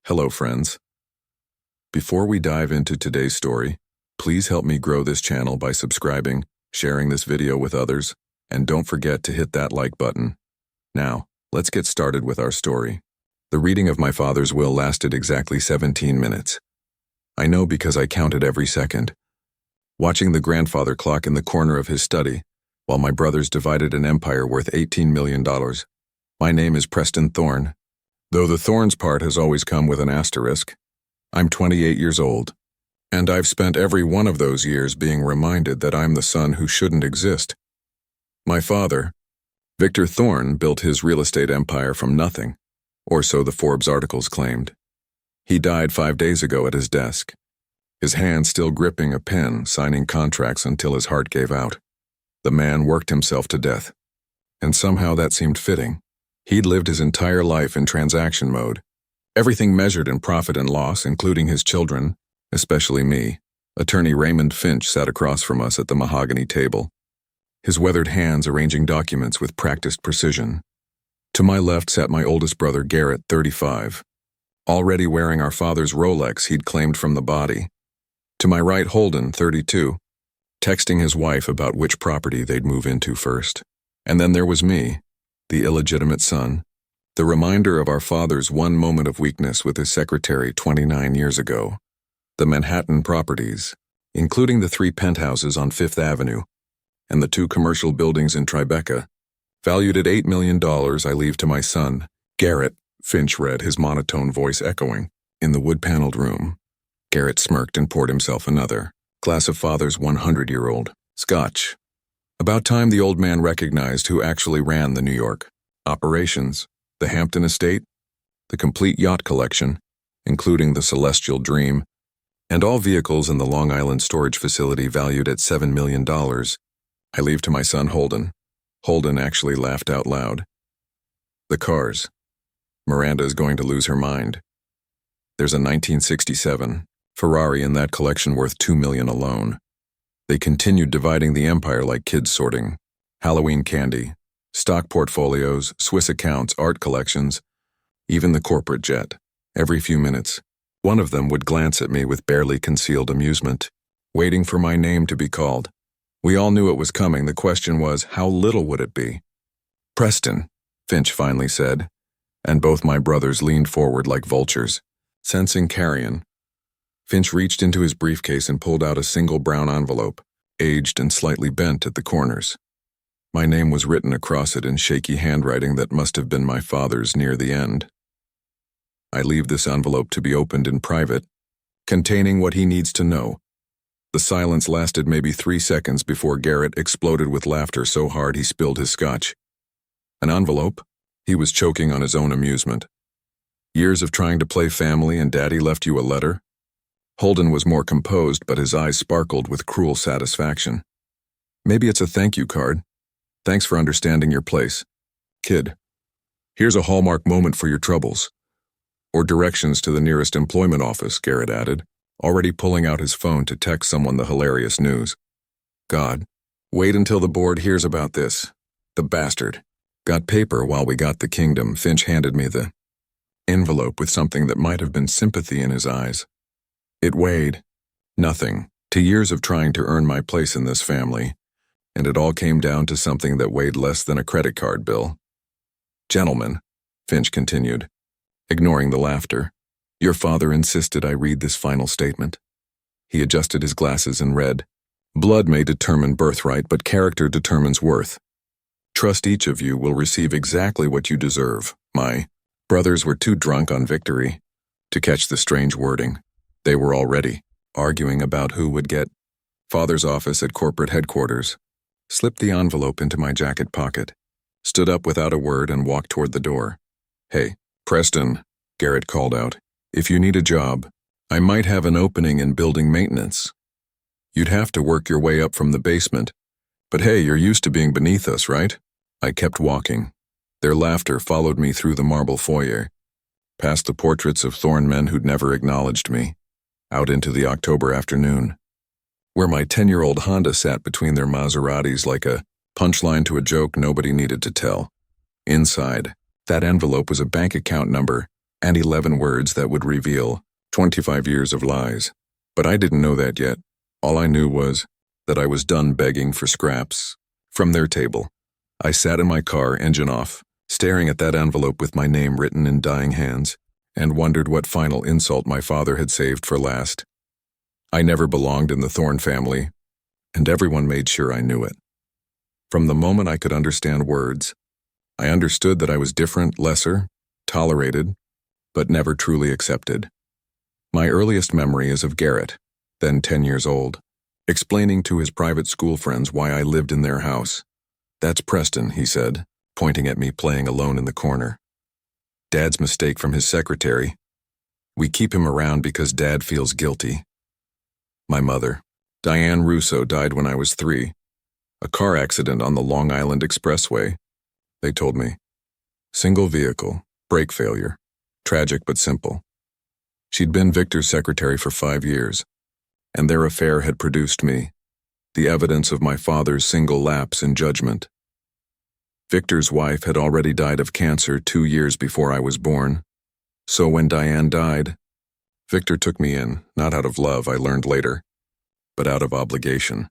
Hello, friends. Before we dive into today's story, please help me grow this channel by subscribing, sharing this video with others, and don't forget to hit that like button. Now, let's get started with our story. The reading of my father's will lasted exactly 17 minutes. I know because I counted every second. Watching the grandfather clock in the corner of his study, while my brothers divided an empire worth $18 million. My name is Preston Thorne. Though the Thorns part has always come with an asterisk. I'm 28 years old, and I've spent every one of those years being reminded that I'm the son who shouldn't exist. My father, Victor Thorne, built his real estate empire from nothing, or so the Forbes articles claimed. He died 5 days ago at his desk, his hand still gripping a pen, signing contracts until his heart gave out. The man worked himself to death, and somehow that seemed fitting. He'd lived his entire life in transaction mode, everything measured in profit and loss, including his children, especially me. Attorney Raymond Finch sat across from us at the mahogany table, his weathered hands arranging documents with practiced precision. To my left sat my oldest brother Garrett, 35, already wearing our father's Rolex he'd claimed from the body. To my right Holden, 32, texting his wife about which property they'd move into first. And then there was me, the illegitimate son, the reminder of our father's one moment of weakness with his secretary 29 years ago. The Manhattan properties, including the 3 penthouses on 5th Avenue and the 2 commercial buildings in Tribeca, valued at $8 million, I leave to my son, Garrett, Finch read, his monotone voice echoing. In the wood-paneled room, Garrett smirked and poured himself another glass of father's 100-year-old scotch. About time the old man recognized who actually ran the New York operations, the Hampton estate, the complete yacht collection, including the Celestial Dream, and all vehicles in the Long Island storage facility valued at $7 million. I leave to my son Holden. Holden actually laughed out loud. The cars. Miranda is going to lose her mind. There's a 1967 Ferrari in that collection worth $2 million alone. They continued dividing the empire like kids sorting Halloween candy, stock portfolios, Swiss accounts, art collections, even the corporate jet. Every few minutes, one of them would glance at me with barely concealed amusement, waiting for my name to be called. We all knew it was coming. The question was, how little would it be? Preston, Finch finally said, and both my brothers leaned forward like vultures, sensing carrion. Finch reached into his briefcase and pulled out a single brown envelope, aged and slightly bent at the corners. My name was written across it in shaky handwriting that must have been my father's near the end. I leave this envelope to be opened in private, containing what he needs to know. The silence lasted maybe 3 seconds before Garrett exploded with laughter so hard he spilled his scotch. An envelope? He was choking on his own amusement. Years of trying to play family and Daddy left you a letter? Holden was more composed, but his eyes sparkled with cruel satisfaction. Maybe it's a thank you card. Thanks for understanding your place. Kid, here's a hallmark moment for your troubles. Or directions to the nearest employment office, Garrett added, already pulling out his phone to text someone the hilarious news. God, wait until the board hears about this. The bastard. Got paper while we got the kingdom. Finch handed me the envelope with something that might have been sympathy in his eyes. It weighed nothing to years of trying to earn my place in this family, and it all came down to something that weighed less than a credit card bill. Gentlemen, Finch continued, ignoring the laughter, your father insisted I read this final statement. He adjusted his glasses and read, blood may determine birthright, but character determines worth. Trust each of you will receive exactly what you deserve. My brothers were too drunk on victory to catch the strange wording. They were already arguing about who would get father's office at corporate headquarters. Slipped the envelope into my jacket pocket, stood up without a word and walked toward the door. Hey, Preston, Garrett called out. If you need a job, I might have an opening in building maintenance. You'd have to work your way up from the basement. But hey, you're used to being beneath us, right? I kept walking. Their laughter followed me through the marble foyer, past the portraits of Thorne men who'd never acknowledged me, out into the October afternoon, where my 10-year-old Honda sat between their Maseratis like a punchline to a joke nobody needed to tell. Inside, that envelope was a bank account number and 11 words that would reveal 25 years of lies. But I didn't know that yet. All I knew was that I was done begging for scraps from their table. I sat in my car, engine off, staring at that envelope with my name written in dying hands, and wondered what final insult my father had saved for last. I never belonged in the Thorne family, and everyone made sure I knew it. From the moment I could understand words, I understood that I was different, lesser, tolerated, but never truly accepted. My earliest memory is of Garrett, then 10 years old, explaining to his private school friends why I lived in their house. "That's Preston," he said, pointing at me playing alone in the corner. "Dad's mistake from his secretary. We keep him around because Dad feels guilty." My mother, Diane Russo, died when I was 3. A car accident on the Long Island Expressway, they told me. Single vehicle, brake failure. Tragic but simple. She'd been Victor's secretary for 5 years, and their affair had produced me, the evidence of my father's single lapse in judgment. Victor's wife had already died of cancer 2 years before I was born, so when Diane died, Victor took me in, not out of love, I learned later, but out of obligation.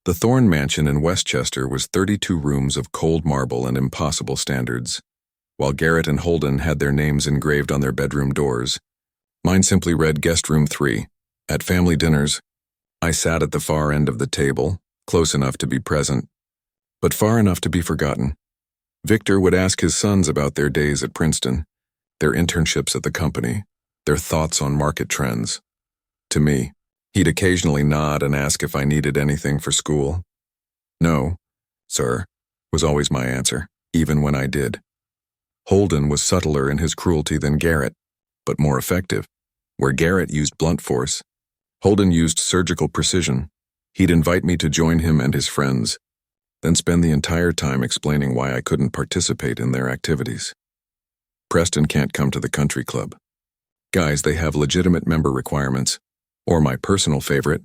The Thorne mansion in Westchester was 32 rooms of cold marble and impossible standards. While Garrett and Holden had their names engraved on their bedroom doors, mine simply read Guest Room 3. At family dinners, I sat at the far end of the table, close enough to be present, but far enough to be forgotten. Victor would ask his sons about their days at Princeton, their internships at the company, their thoughts on market trends. To me, he'd occasionally nod and ask if I needed anything for school. "No, sir," was always my answer, even when I did. Holden was subtler in his cruelty than Garrett, but more effective. Where Garrett used blunt force, Holden used surgical precision. He'd invite me to join him and his friends, then spend the entire time explaining why I couldn't participate in their activities. "Preston can't come to the country club. Guys, they have legitimate member requirements." Or my personal favorite,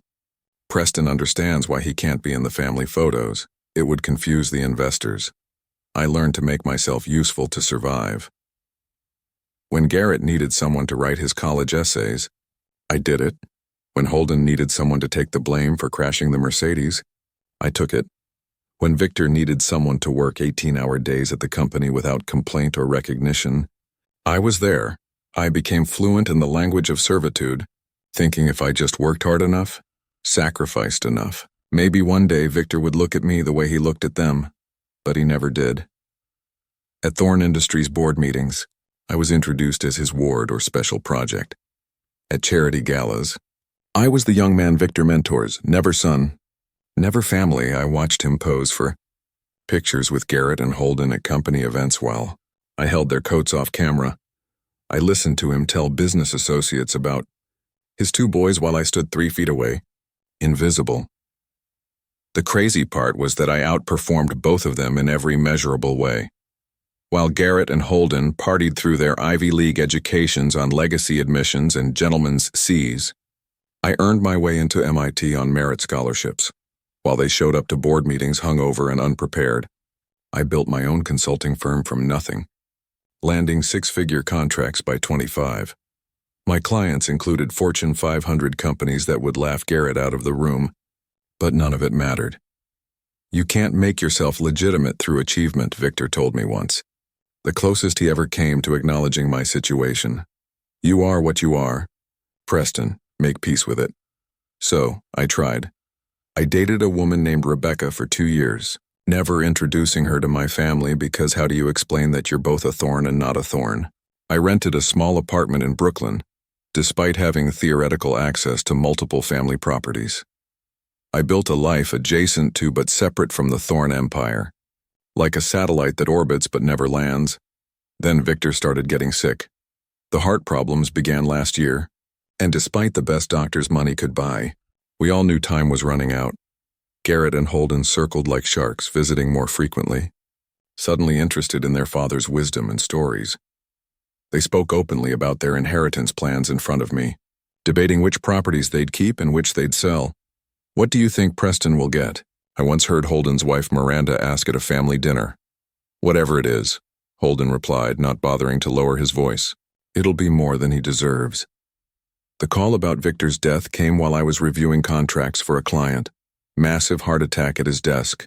"Preston understands why he can't be in the family photos. It would confuse the investors." I learned to make myself useful to survive. When Garrett needed someone to write his college essays, I did it. When Holden needed someone to take the blame for crashing the Mercedes, I took it. When Victor needed someone to work 18-hour days at the company without complaint or recognition, I was there. I became fluent in the language of servitude, thinking if I just worked hard enough, sacrificed enough, maybe one day Victor would look at me the way he looked at them, but he never did. At Thorne Industries board meetings, I was introduced as his ward or special project. At charity galas, I was the young man Victor mentors, never son, never family. I watched him pose for pictures with Garrett and Holden at company events while I held their coats off camera. I listened to him tell business associates about his 2 boys while I stood 3 feet away, invisible. The crazy part was that I outperformed both of them in every measurable way. While Garrett and Holden partied through their Ivy League educations on legacy admissions and gentlemen's C's, I earned my way into MIT on merit scholarships. While they showed up to board meetings hungover and unprepared, I built my own consulting firm from nothing, landing 6-figure contracts by 25. My clients included Fortune 500 companies that would laugh Garrett out of the room, but none of it mattered. "You can't make yourself legitimate through achievement," Victor told me once. The closest he ever came to acknowledging my situation. "You are what you are. Preston, make peace with it." So, I tried. I dated a woman named Rebecca for 2 years, never introducing her to my family because how do you explain that you're both a thorn and not a thorn? I rented a small apartment in Brooklyn, despite having theoretical access to multiple family properties. I built a life adjacent to but separate from the Thorne empire, like a satellite that orbits but never lands. Then Victor started getting sick. The heart problems began last year, and despite the best doctors money could buy, we all knew time was running out. Garrett and Holden circled like sharks, visiting more frequently, suddenly interested in their father's wisdom and stories. They spoke openly about their inheritance plans in front of me, debating which properties they'd keep and which they'd sell. "What do you think Preston will get?" I once heard Holden's wife Miranda ask at a family dinner. "Whatever it is," Holden replied, not bothering to lower his voice. It'll be more than he deserves. The call about Victor's death came while I was reviewing contracts for a client. Massive heart attack at his desk,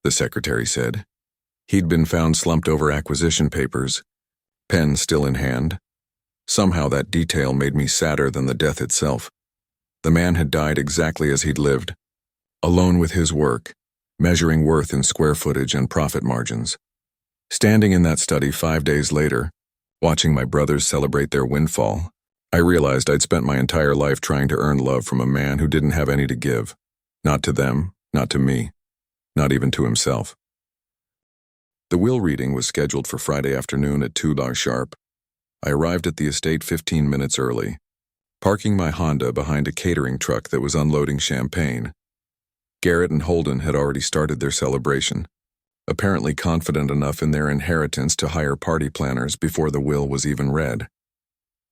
the secretary said. He'd been found slumped over acquisition papers, pen still in hand. Somehow that detail made me sadder than the death itself. The man had died exactly as he'd lived, alone with his work, measuring worth in square footage and profit margins. Standing in that study 5 days later, watching my brothers celebrate their windfall, I realized I'd spent my entire life trying to earn love from a man who didn't have any to give. Not to them, not to me, not even to himself. The will reading was scheduled for Friday afternoon at 2 sharp. I arrived at the estate 15 minutes early, parking my Honda behind a catering truck that was unloading champagne. Garrett and Holden had already started their celebration, apparently confident enough in their inheritance to hire party planners before the will was even read.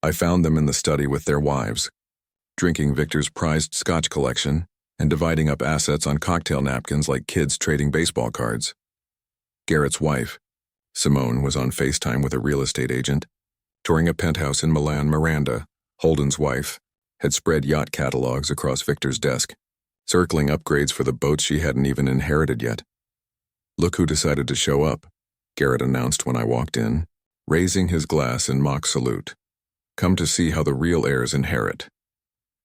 I found them in the study with their wives, drinking Victor's prized scotch collection and dividing up assets on cocktail napkins like kids trading baseball cards. Garrett's wife, Simone, was on FaceTime with a real estate agent, touring a penthouse in Milan. Miranda, Holden's wife, had spread yacht catalogs across Victor's desk, circling upgrades for the boats she hadn't even inherited yet. Look who decided to show up, Garrett announced when I walked in, raising his glass in mock salute. Come to see how the real heirs inherit.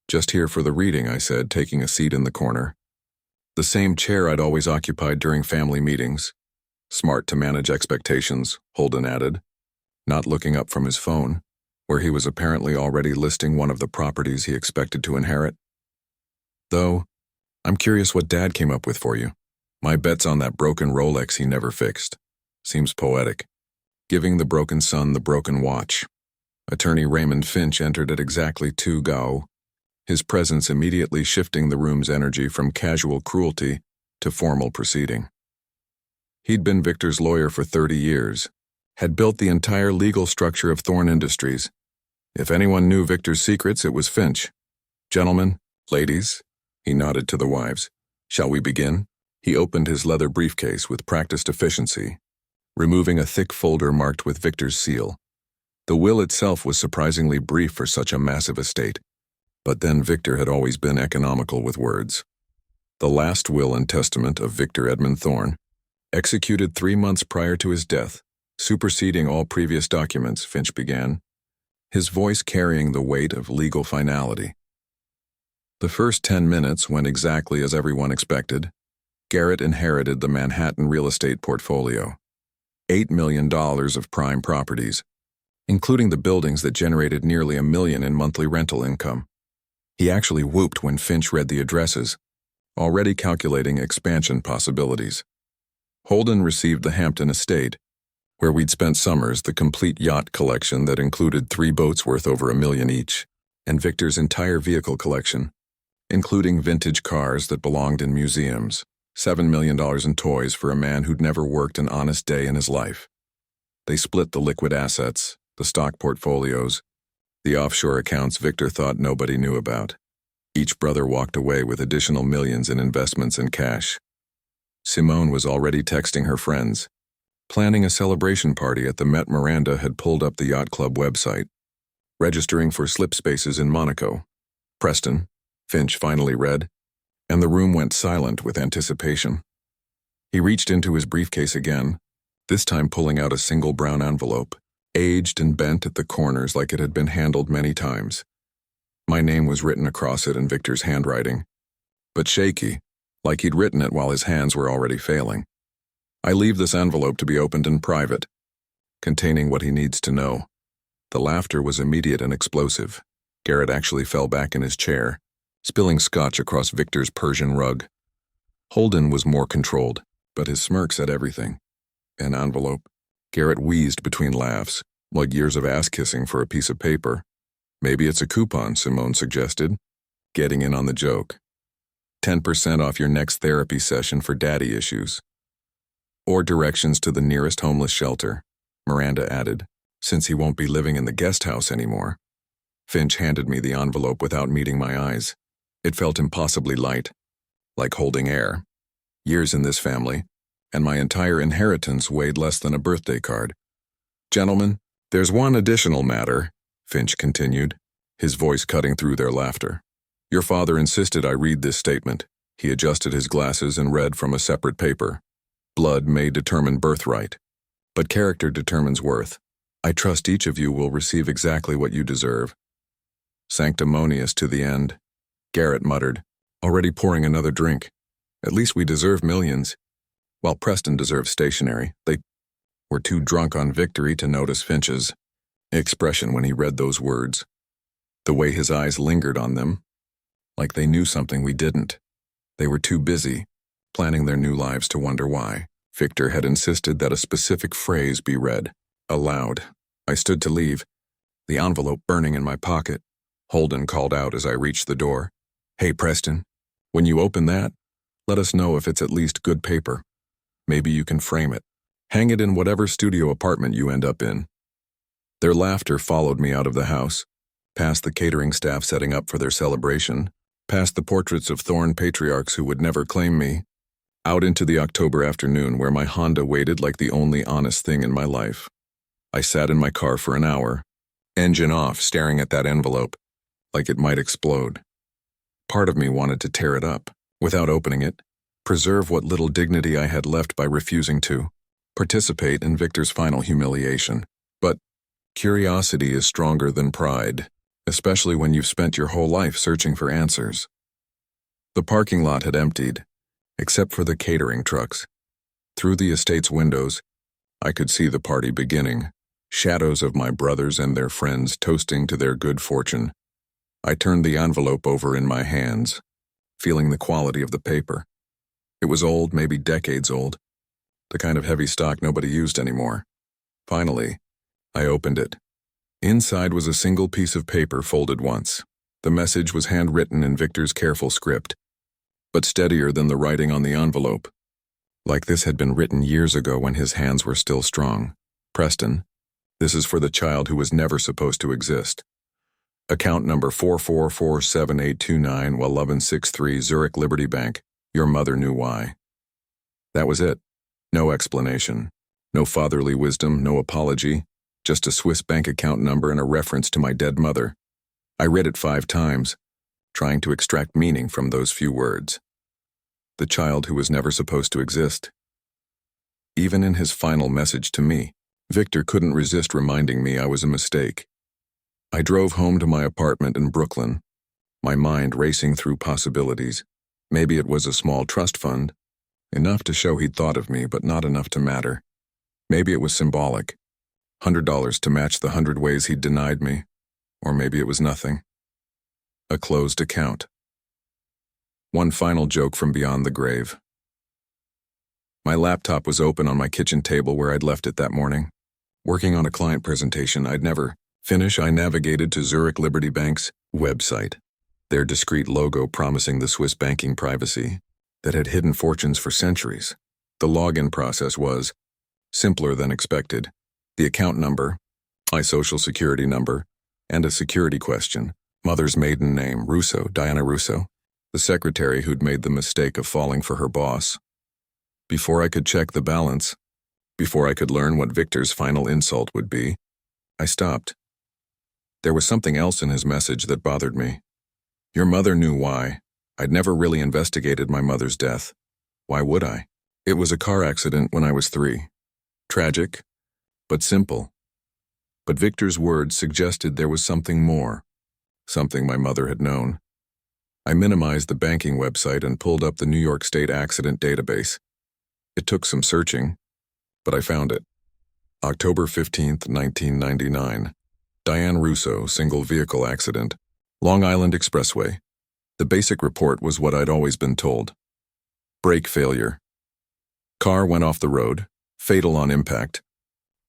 Just here for the reading, I said, taking a seat in the corner. The same chair I'd always occupied during family meetings. Smart to manage expectations, Holden added, not looking up from his phone, where he was apparently already listing one of the properties he expected to inherit. Though, I'm curious what Dad came up with for you. My bet's on that broken Rolex he never fixed. Seems poetic. Giving the broken son the broken watch. Attorney Raymond Finch entered at exactly 2 Gao, his presence immediately shifting the room's energy from casual cruelty to formal proceeding. He'd been Victor's lawyer for 30 years, had built the entire legal structure of Thorne Industries. If anyone knew Victor's secrets, it was Finch. Gentlemen, ladies, he nodded to the wives. Shall we begin? He opened his leather briefcase with practiced efficiency, removing a thick folder marked with Victor's seal. The will itself was surprisingly brief for such a massive estate, but then Victor had always been economical with words. The last will and testament of Victor Edmund Thorne, executed 3 months prior to his death, superseding all previous documents, Finch began, his voice carrying the weight of legal finality. The first 10 minutes went exactly as everyone expected. Garrett inherited the Manhattan real estate portfolio, $8 million of prime properties, including the buildings that generated nearly $1 million in monthly rental income. He actually whooped when Finch read the addresses, already calculating expansion possibilities. Holden received the Hampton estate, where we'd spent summers, the complete yacht collection that included 3 boats worth over $1 million each, and Victor's entire vehicle collection, including vintage cars that belonged in museums, $7 million in toys for a man who'd never worked an honest day in his life. They split the liquid assets, the stock portfolios, the offshore accounts Victor thought nobody knew about. Each brother walked away with additional millions in investments and cash. Simone was already texting her friends, planning a celebration party at the Met. Miranda had pulled up the yacht club website, registering for slip spaces in Monaco. Preston, Finch finally read, and the room went silent with anticipation. He reached into his briefcase again, this time pulling out a single brown envelope, aged and bent at the corners like it had been handled many times. My name was written across it in Victor's handwriting, but shaky, like he'd written it while his hands were already failing. I leave this envelope to be opened in private, containing what he needs to know. The laughter was immediate and explosive. Garrett actually fell back in his chair, spilling scotch across Victor's Persian rug. Holden was more controlled, but his smirk said everything. An envelope. Garrett wheezed between laughs, like years of ass-kissing for a piece of paper. Maybe it's a coupon, Simone suggested, getting in on the joke. 10% off your next therapy session for daddy issues. Or directions to the nearest homeless shelter, Miranda added, since he won't be living in the guest house anymore. Finch handed me the envelope without meeting my eyes. It felt impossibly light, like holding air. Years in this family, and my entire inheritance weighed less than a birthday card. Gentlemen, there's one additional matter, Finch continued, his voice cutting through their laughter. Your father insisted I read this statement. He adjusted his glasses and read from a separate paper. Blood may determine birthright, but character determines worth. I trust each of you will receive exactly what you deserve. Sanctimonious to the end, Garrett muttered, already pouring another drink. At least we deserve millions. While Preston deserved stationery, they were too drunk on victory to notice Finch's expression when he read those words. The way his eyes lingered on them, like they knew something we didn't. They were too busy, planning their new lives to wonder why. Victor had insisted that a specific phrase be read, aloud. I stood to leave, the envelope burning in my pocket. Holden called out as I reached the door. Hey, Preston, when you open that, let us know if it's at least good paper. Maybe you can frame it. Hang it in whatever studio apartment you end up in. Their laughter followed me out of the house, past the catering staff setting up for their celebration, past the portraits of Thorn patriarchs who would never claim me, out into the October afternoon where my Honda waited like the only honest thing in my life. I sat in my car for an hour, engine off, staring at that envelope, like it might explode. Part of me wanted to tear it up, without opening it, preserve what little dignity I had left by refusing to participate in Victor's final humiliation. But curiosity is stronger than pride, especially when you've spent your whole life searching for answers. The parking lot had emptied, except for the catering trucks. Through the estate's windows, I could see the party beginning, shadows of my brothers and their friends toasting to their good fortune. I turned the envelope over in my hands, feeling the quality of the paper. It was old, maybe decades old, the kind of heavy stock nobody used anymore. Finally, I opened it. Inside was a single piece of paper folded once. The message was handwritten in Victor's careful script, but steadier than the writing on the envelope. Like this had been written years ago when his hands were still strong. Preston, this is for the child who was never supposed to exist. Account number 44478291163 Zurich Liberty Bank. Your mother knew why. That was it. No explanation. No fatherly wisdom, no apology. Just a Swiss bank account number and a reference to my dead mother. I read it 5 times, trying to extract meaning from those few words. The child who was never supposed to exist. Even in his final message to me, Victor couldn't resist reminding me I was a mistake. I drove home to my apartment in Brooklyn, my mind racing through possibilities. Maybe it was a small trust fund, enough to show he'd thought of me, but not enough to matter. Maybe it was symbolic, $100 to match the 100 ways he'd denied me. Or maybe it was nothing. A closed account. One final joke from beyond the grave. My laptop was open on my kitchen table where I'd left it that morning. Working on a client presentation I'd never finish, I navigated to Zurich Liberty Bank's website, their discreet logo promising the Swiss banking privacy that had hidden fortunes for centuries. The login process was simpler than expected. The account number, my social security number, and a security question. Mother's maiden name, Russo, Diana Russo, the secretary who'd made the mistake of falling for her boss. Before I could check the balance, before I could learn what Victor's final insult would be, I stopped. There was something else in his message that bothered me. Your mother knew why. I'd never really investigated my mother's death. Why would I? It was a car accident when I was 3. Tragic, but simple. But Victor's words suggested there was something more, something my mother had known. I minimized the banking website and pulled up the New York State accident database. It took some searching, but I found it. October 15th, 1999. Diane Russo, single vehicle accident, Long Island Expressway. The basic report was what I'd always been told. Brake failure. Car went off the road, fatal on impact.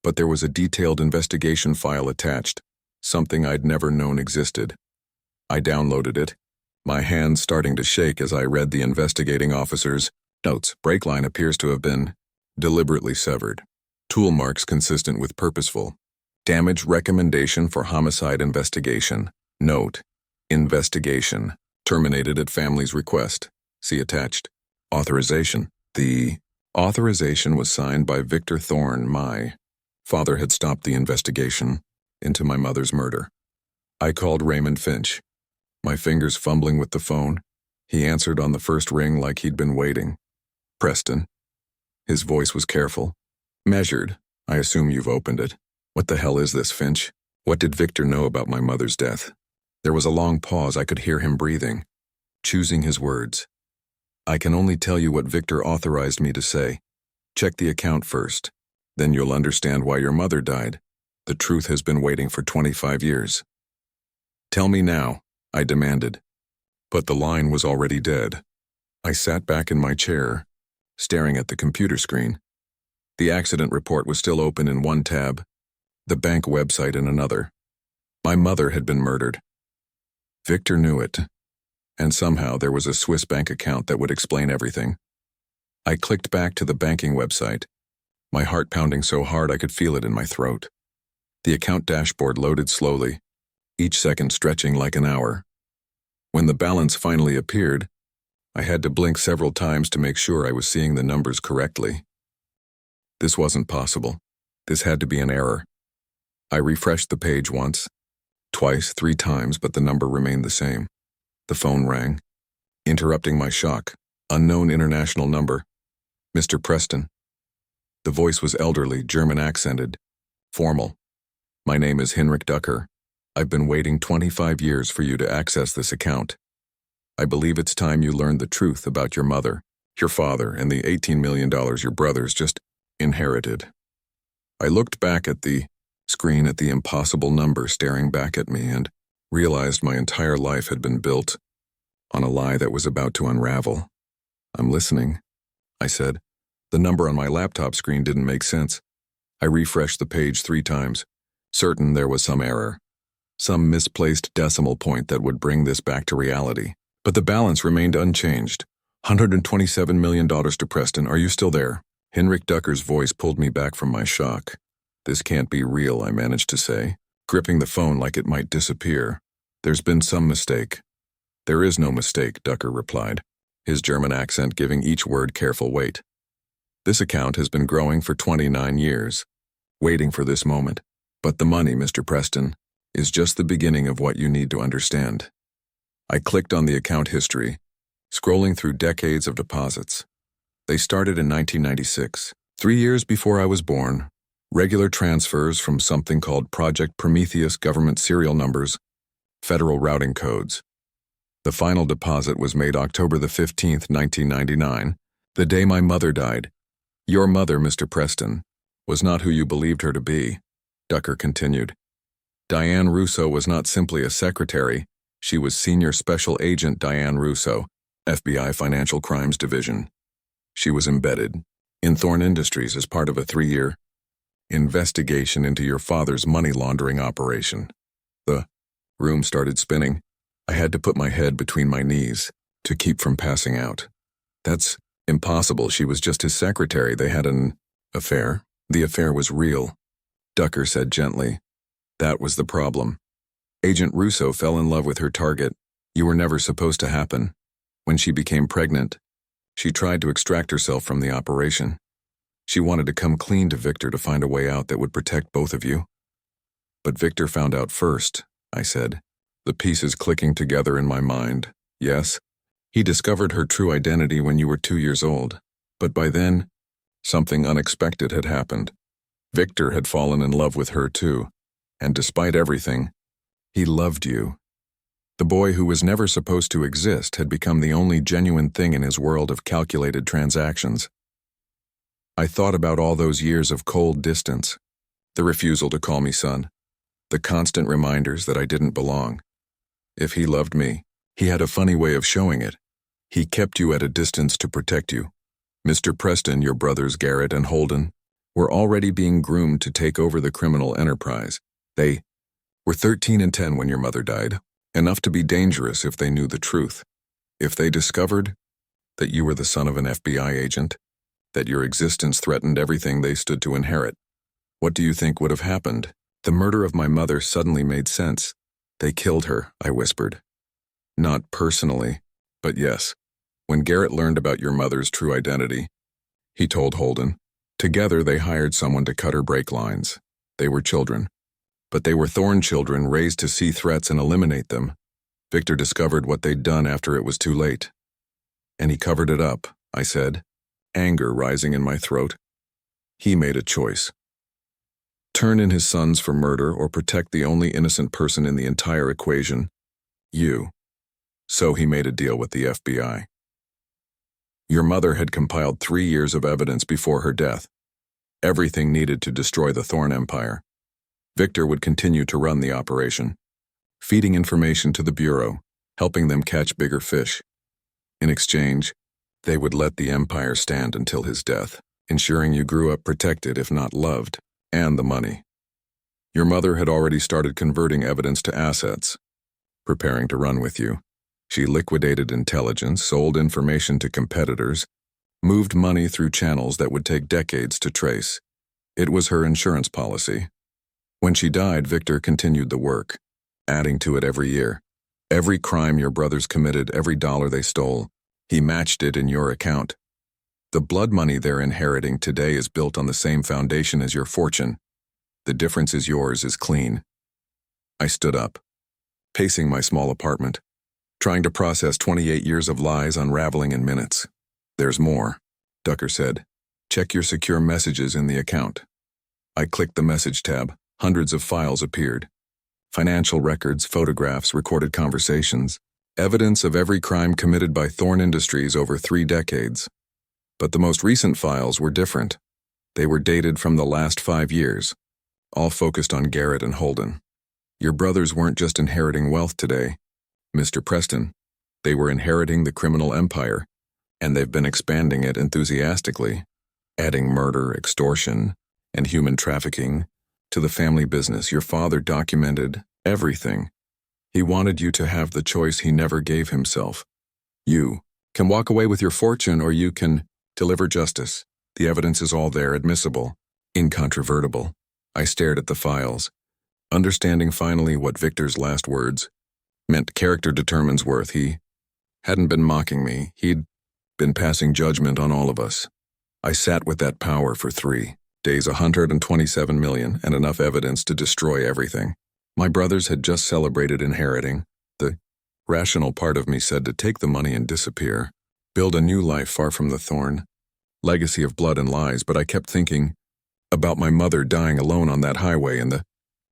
But there was a detailed investigation file attached, something I'd never known existed. I downloaded it, my hands starting to shake as I read the investigating officer's notes. Brake line appears to have been deliberately severed. Tool marks consistent with purposeful. Damage recommendation for homicide investigation. Note: investigation. Terminated at family's request. See attached. Authorization. The authorization was signed by Victor Thorne, my Father had stopped the investigation into my mother's murder. I called Raymond Finch, my fingers fumbling with the phone. He answered on the first ring like he'd been waiting. Preston. His voice was careful. Measured. I assume you've opened it. What the hell is this, Finch? What did Victor know about my mother's death? There was a long pause. I could hear him breathing, choosing his words. I can only tell you what Victor authorized me to say. Check the account first. Then you'll understand why your mother died. The truth has been waiting for 25 years. Tell me now, I demanded. But the line was already dead. I sat back in my chair, staring at the computer screen. The accident report was still open in one tab, the bank website in another. My mother had been murdered. Victor knew it, and somehow there was a Swiss bank account that would explain everything. I clicked back to the banking website, my heart pounding so hard I could feel it in my throat. The account dashboard loaded slowly, each second stretching like an hour. When the balance finally appeared, I had to blink several times to make sure I was seeing the numbers correctly. This wasn't possible. This had to be an error. I refreshed the page once, twice, 3 times, but the number remained the same. The phone rang, interrupting my shock. Unknown international number. Mr. Preston. The voice was elderly, German accented, formal. My name is Hinrich Ducker. I've been waiting 25 years for you to access this account. I believe it's time you learned the truth about your mother, your father, and the $18 million your brothers just inherited. I looked back at the screen at the impossible number staring back at me and realized my entire life had been built on a lie that was about to unravel. I'm listening, I said. The number on my laptop screen didn't make sense. I refreshed the page 3 times, certain there was some error, some misplaced decimal point that would bring this back to reality. But the balance remained unchanged. $127 million to Preston. Are you still there? Hinrich Ducker's voice pulled me back from my shock. This can't be real, I managed to say, gripping the phone like it might disappear. There's been some mistake. There is no mistake, Ducker replied, his German accent giving each word careful weight. This account has been growing for 29 years, waiting for this moment. But the money, Mr. Preston, is just the beginning of what you need to understand. I clicked on the account history, scrolling through decades of deposits. They started in 1996, 3 years before I was born. Regular transfers from something called Project Prometheus government serial numbers, federal routing codes. The final deposit was made October the 15th, 1999, the day my mother died. Your mother, Mr. Preston, was not who you believed her to be, Ducker continued. Diane Russo was not simply a secretary. She was Senior Special Agent Diane Russo, FBI Financial Crimes Division. She was embedded in Thorn Industries as part of a 3-year investigation into your father's money laundering operation. The room started spinning. I had to put my head between my knees to keep from passing out. That's impossible. She was just his secretary. They had an affair. The affair was real, Ducker said gently. That was the problem. Agent Russo fell in love with her target. You were never supposed to happen. When she became pregnant, she tried to extract herself from the operation. She wanted to come clean to Victor to find a way out that would protect both of you. But Victor found out first, I said, the pieces clicking together in my mind. Yes, he discovered her true identity when you were 2 years old. But by then, something unexpected had happened. Victor had fallen in love with her too. And despite everything, he loved you. The boy who was never supposed to exist had become the only genuine thing in his world of calculated transactions. I thought about all those years of cold distance, the refusal to call me son, the constant reminders that I didn't belong. If he loved me, he had a funny way of showing it. He kept you at a distance to protect you. Mr. Preston, your brothers Garrett and Holden, were already being groomed to take over the criminal enterprise. They were 13 and 10 when your mother died, enough to be dangerous if they knew the truth. If they discovered that you were the son of an FBI agent, that your existence threatened everything they stood to inherit, what do you think would have happened? The murder of my mother suddenly made sense. They killed her, I whispered. Not personally, but yes. When Garrett learned about your mother's true identity, he told Holden. Together, they hired someone to cut her brake lines. They were children. But they were Thorn children raised to see threats and eliminate them. Victor discovered what they'd done after it was too late. And he covered it up, I said, anger rising in my throat. He made a choice. Turn in his sons for murder or protect the only innocent person in the entire equation, you. So he made a deal with the FBI. Your mother had compiled 3 years of evidence before her death. Everything needed to destroy the Thorn Empire. Victor would continue to run the operation, feeding information to the Bureau, helping them catch bigger fish. In exchange, they would let the empire stand until his death, ensuring you grew up protected if not loved, and the money. Your mother had already started converting evidence to assets, preparing to run with you. She liquidated intelligence, sold information to competitors, moved money through channels that would take decades to trace. It was her insurance policy. When she died, Victor continued the work, adding to it every year. Every crime your brothers committed, every dollar they stole, he matched it in your account. The blood money they're inheriting today is built on the same foundation as your fortune. The difference is yours is clean. I stood up, pacing my small apartment, trying to process 28 years of lies unraveling in minutes. There's more, Ducker said. Check your secure messages in the account. I clicked the message tab. Hundreds of files appeared. Financial records, photographs, recorded conversations, evidence of every crime committed by Thorn Industries over 3 decades. But the most recent files were different. They were dated from the last 5 years, all focused on Garrett and Holden. Your brothers weren't just inheriting wealth today, Mr. Preston. They were inheriting the criminal empire, and they've been expanding it enthusiastically, adding murder, extortion, and human trafficking to the family business. Your father documented everything. He wanted you to have the choice he never gave himself. You can walk away with your fortune, or you can deliver justice. The evidence is all there, admissible, incontrovertible. I stared at the files, understanding finally what Victor's last words meant. Character determines worth. He hadn't been mocking me. He'd been passing judgment on all of us. I sat with that power for 3 days, 127 million, and enough evidence to destroy everything. My brothers had just celebrated inheriting. The rational part of me said to take the money and disappear, build a new life far from the Thorn legacy of blood and lies. But I kept thinking about my mother dying alone on that highway and the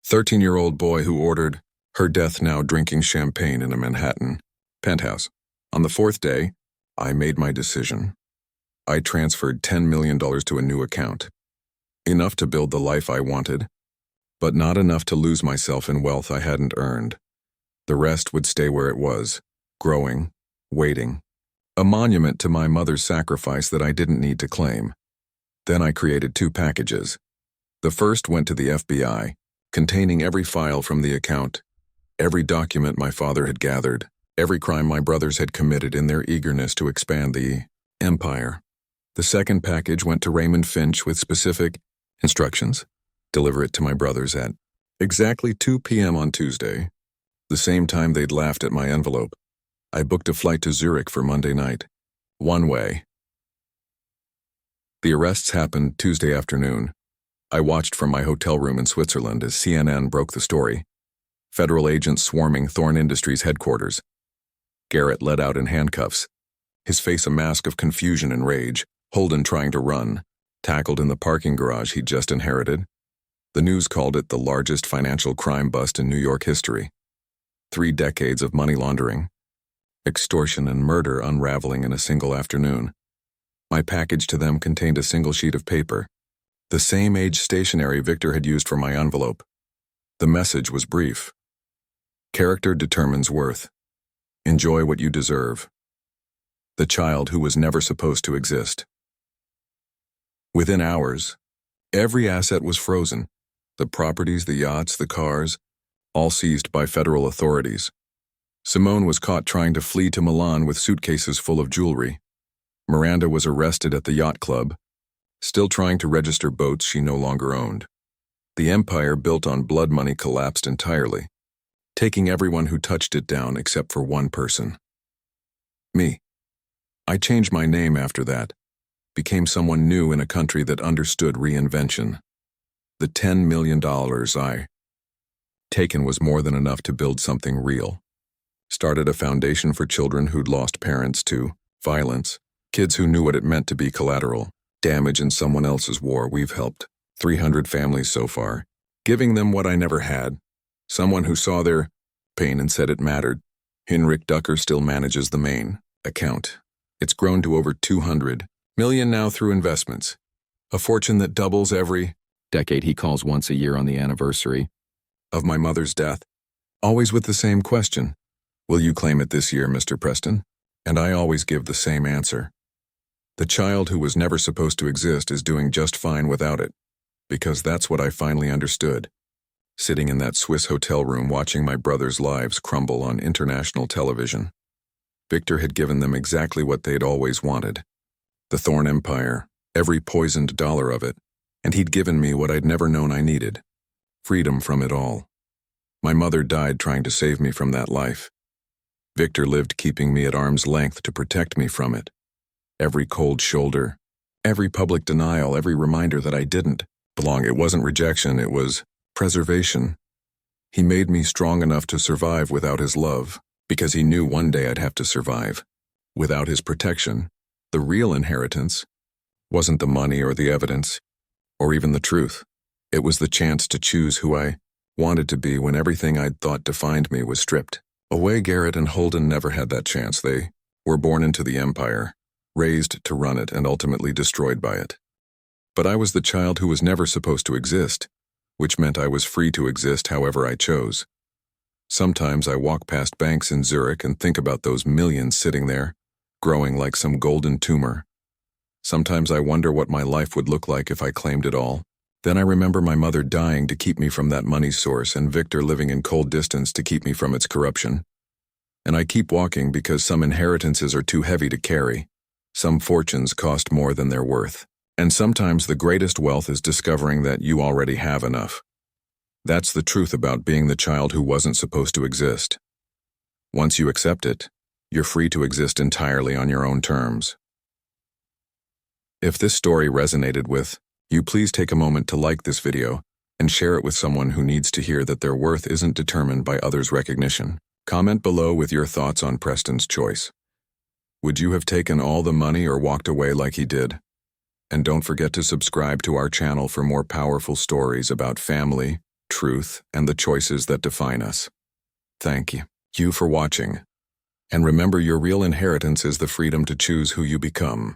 13-year-old boy who ordered her death, now drinking champagne in a Manhattan penthouse. On the 4th day, I made my decision. I transferred $10 million to a new account. Enough to build the life I wanted, but not enough to lose myself in wealth I hadn't earned. The rest would stay where it was, growing, waiting. A monument to my mother's sacrifice that I didn't need to claim. Then I created 2 packages. The first went to the FBI, containing every file from the account, every document my father had gathered, every crime my brothers had committed in their eagerness to expand the empire. The second package went to Raymond Finch with specific instructions. Deliver it to my brothers at exactly 2 p.m. on Tuesday, the same time they'd laughed at my envelope. I booked a flight to Zurich for Monday night. One way. The arrests happened Tuesday afternoon. I watched from my hotel room in Switzerland as CNN broke the story. Federal agents swarming Thorn Industries headquarters. Garrett led out in handcuffs, his face a mask of confusion and rage. Holden trying to run, tackled in the parking garage he'd just inherited. The news called it the largest financial crime bust in New York history. 3 decades of money laundering, extortion, and murder unraveling in a single afternoon. My package to them contained a single sheet of paper, the same age stationery Victor had used for my envelope. The message was brief. Character determines worth. Enjoy what you deserve. The child who was never supposed to exist. Within hours, every asset was frozen. The properties, the yachts, the cars, all seized by federal authorities. Simone was caught trying to flee to Milan with suitcases full of jewelry. Miranda was arrested at the yacht club, still trying to register boats she no longer owned. The empire built on blood money collapsed entirely, taking everyone who touched it down except for one person. Me. I changed my name after that. became someone new in a country that understood reinvention. The $10 million I taken was more than enough to build something real. Started a foundation for children who'd lost parents to violence, kids who knew what it meant to be collateral damage in someone else's war. We've helped 300 families so far, giving them what I never had, someone who saw their pain and said it mattered. Henrik Ducker still manages the main account. It's grown to over 200 million now through investments, a fortune that doubles every decade. He calls once a year on the anniversary of my mother's death, always with the same question: will you claim it this year, Mr. Preston? And I always give the same answer. The child who was never supposed to exist is doing just fine without it, because that's what I finally understood. Sitting in that Swiss hotel room watching my brothers' lives crumble on international television. Victor had given them exactly what they'd always wanted. The Thorn Empire, every poisoned dollar of it, and he'd given me what I'd never known I needed: freedom from it all. My mother died trying to save me from that life. Victor lived keeping me at arm's length to protect me from it. Every cold shoulder, every public denial, every reminder that I didn't belong. It wasn't rejection, it was preservation. He made me strong enough to survive without his love, because he knew one day I'd have to survive. Without his protection, the real inheritance wasn't the money or the evidence, or even the truth. It was the chance to choose who I wanted to be when everything I'd thought defined me was stripped away. Garrett and Holden never had that chance. They were born into the empire, raised to run it, and ultimately destroyed by it. But I was the child who was never supposed to exist, which meant I was free to exist however I chose. Sometimes I walk past banks in Zurich and think about those millions sitting there, growing like some golden tumor. Sometimes I wonder what my life would look like if I claimed it all. Then I remember my mother dying to keep me from that money source and Victor living in cold distance to keep me from its corruption. And I keep walking because some inheritances are too heavy to carry. Some fortunes cost more than they're worth. And sometimes the greatest wealth is discovering that you already have enough. That's the truth about being the child who wasn't supposed to exist. Once you accept it, you're free to exist entirely on your own terms. If this story resonated with you, please take a moment to like this video and share it with someone who needs to hear that their worth isn't determined by others' recognition. Comment below with your thoughts on Preston's choice. Would you have taken all the money or walked away like he did? And don't forget to subscribe to our channel for more powerful stories about family, truth, and the choices that define us. Thank you for watching. And remember, your real inheritance is the freedom to choose who you become.